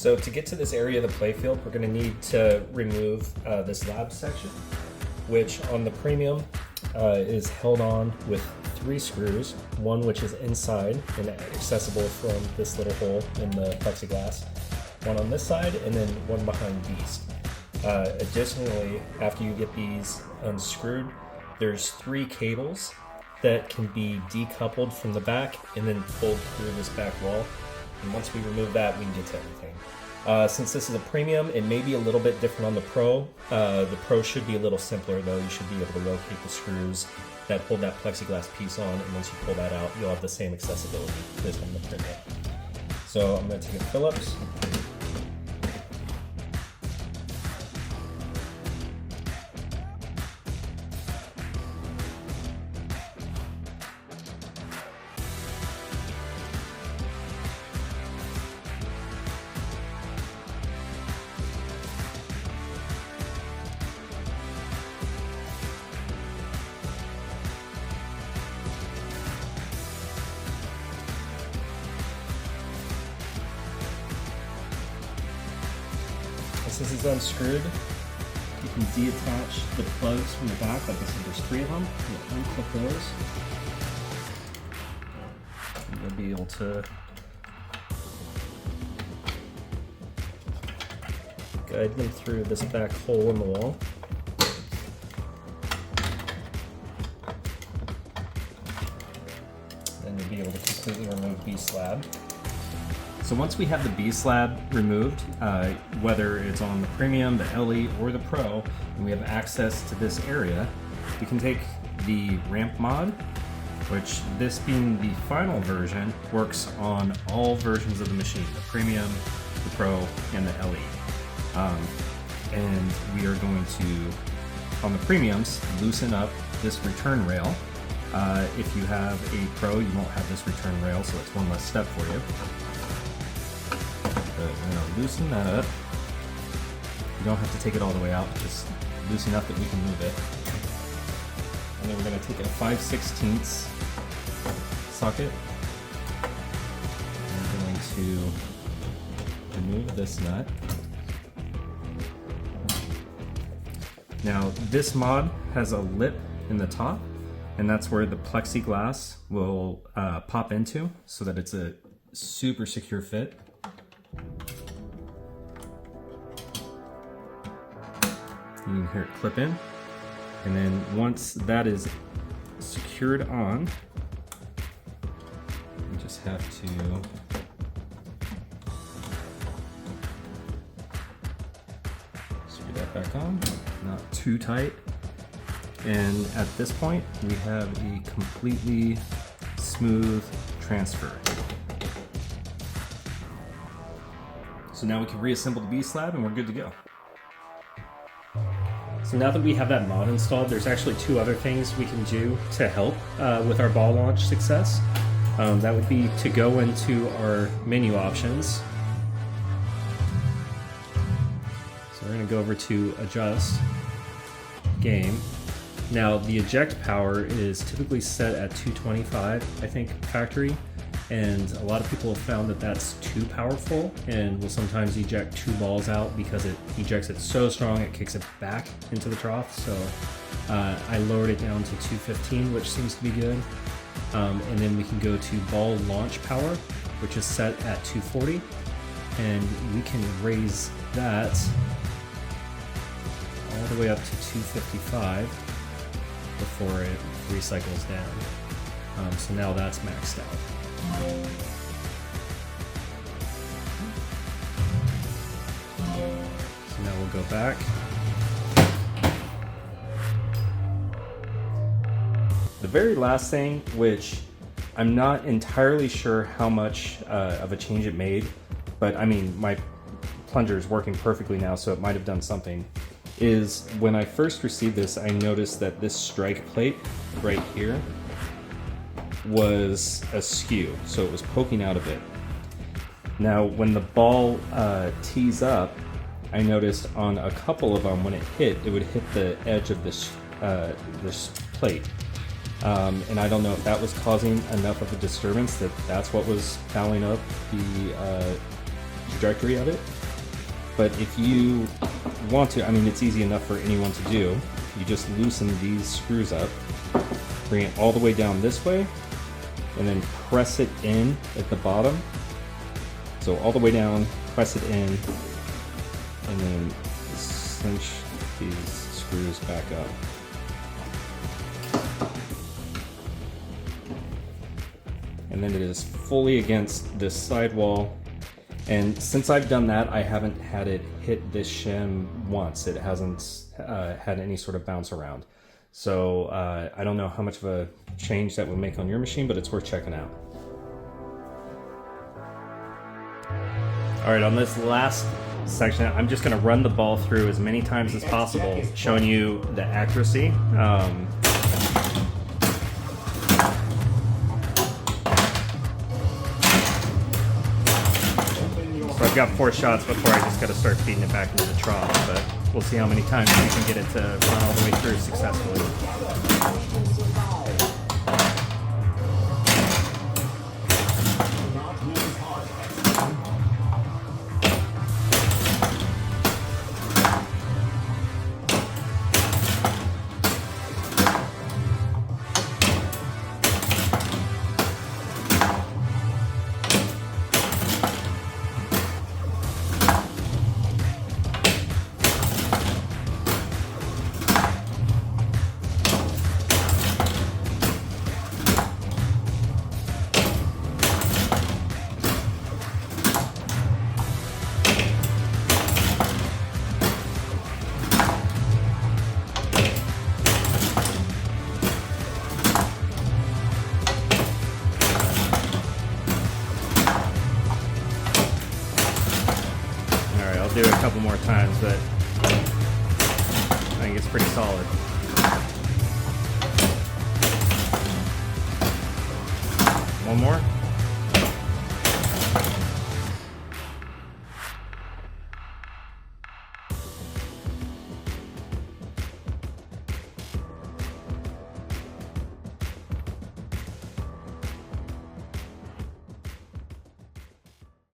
So to get to this area of the playfield, we're going to need to remove this lab section, which on the premium is held on with 3 screws, one which is inside and accessible from this little hole in the plexiglass, one on this side, and then one behind these. Additionally, after you get these unscrewed, there's 3 cables that can be decoupled from the back and then pulled through this back wall. And once we remove that, we can get to everything. Since this is a premium, it may be a little bit different on the Pro. The Pro should be a little simpler though. You should be able to locate the screws that hold that plexiglass piece on, and once you pull that out, you'll have the same accessibility as on the premium. So I'm going to take a Phillips. Since it's unscrewed, you can deattach the plugs from the back. Like I said, there's 3 of them. You'll unclip those. And you'll be able to guide them through this back hole in the wall. Then you'll be able to completely remove B-slab. So once we have the B-slab removed, whether it's on the Premium, the LE, or the Pro, and we have access to this area, we can take the ramp mod, which this being the final version, works on all versions of the machine, the Premium, the Pro, and the LE. And we are going to, on the Premiums, loosen up this return rail. If you have a Pro, you won't have this return rail, so it's one less step for you. We're going to loosen that up. You don't have to take it all the way out, just loose enough that we can move it. And then we're going to take a 5/16 socket. And we're going to remove this nut. Now this mod has a lip in the top, and that's where the plexiglass will pop into so that it's a super secure fit. You can hear it clip in, and then once that is secured on, you just have to screw that back on, not too tight. And at this point, we have a completely smooth transfer. So now we can reassemble the B-slab and we're good to go. So now that we have that mod installed, there's actually 2 other things we can do to help with our ball launch success. That would be to go into our menu options. So we're going to go over to Adjust, Game. Now the eject power is typically set at 225, I think, factory. And a lot of people have found that that's too powerful and will sometimes eject 2 balls out because it ejects it so strong it kicks it back into the trough. So I lowered it down to 215, which seems to be good. And then we can go to ball launch power, which is set at 240. And we can raise that all the way up to 255 before it recycles down. So now that's maxed out. So now we'll go back. The very last thing, which I'm not entirely sure how much of a change it made, but I mean, my plunger is working perfectly now, so it might have done something, is when I first received this, I noticed that this strike plate right here was askew, so it was poking out a bit. Now, when the ball tees up, I noticed on a couple of them when it hit, it would hit the edge of this plate. And I don't know if that was causing enough of a disturbance that that's what was fouling up the trajectory of it. But if you want to, I mean, it's easy enough for anyone to do. You just loosen these screws up, bring it all the way down this way, and then press it in at the bottom. So all the way down, press it in, and then cinch these screws back up. And then it is fully against this sidewall. And since I've done that, I haven't had it hit this shim once. It hasn't had any sort of bounce around. So I don't know how much of a change that would make on your machine, but it's worth checking out. All right, on this last section, I'm just gonna run the ball through as many times as possible, showing you the accuracy. So I've got 4 shots before I just gotta start feeding it back into the trough, but we'll see how many times we can get it to run all the way through successfully. Do it a couple more times, but I think it's pretty solid. One more.